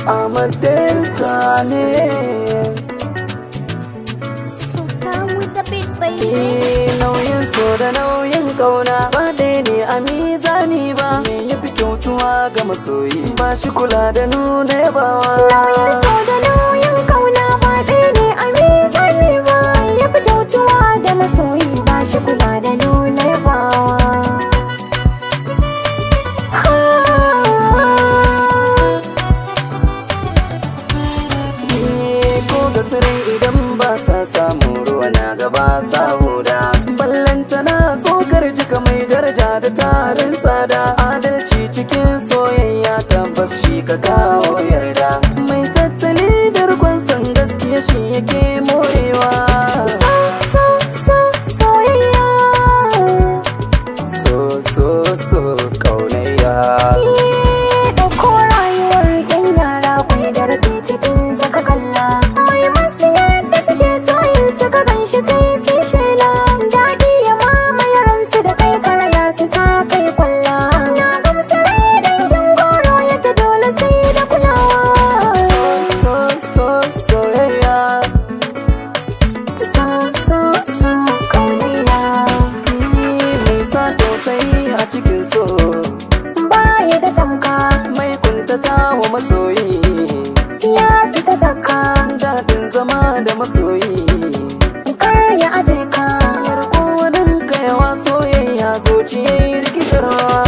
Ahmad Delta ne. Nauyin so da nauyin kauna ba ɗaya ne a mizani ba. Me yafi kyautuwa ga masoyi ba shi kula da nuna yabawa. Nauyin so da nauyin kauna ba ɗaya ne a mizani ba. Yafi kyautuwa da masoyi ba shi kula da nuna yabawa. Gasirai idan ba sa samu ruwa na gaba sa huda. Ballantana tsokar jika mai daraja da tarin tsada. Adalci cikin soyayya tabbas shi ka kawo yarda. Mai tattali da rikon san gaskiya shi yake morewa. Soyayya. So kaunayya. Ɗauko rayuwar yan yara kwai darasi cikin taka kalla. Yadda suke soyin suka ganshi sai su shela. Daɗi ya mamaye ransu da kai karaya su sa kai kwalla. Na gamsu rai dangin goro yake dole sai da kulawa. Soyayya. So kaunayya. Mai sa tausayi a cikin so. Baya da tamka. Mai kuntata wa masoyi. Ya fita zakka. Daɗin zama da masoyi. Kar ya aje ka. Yarko wadan kayawa soyayya zuciyar rikitarwa.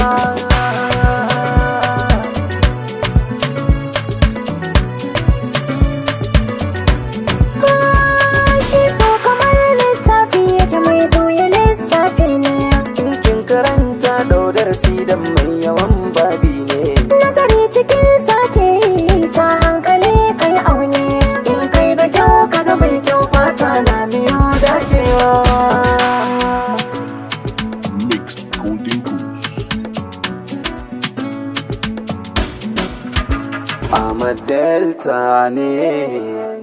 Shi so kamar littafi yake mai juya lissafi ne. Kin karanta darasi da mai yawan babi ne. Nazari cikin sake sa hankali kai aune. In kai da kyau kaga mai kyau fata na biyo dacewa. Mixed Golden Goose. Ahmad Delta ne.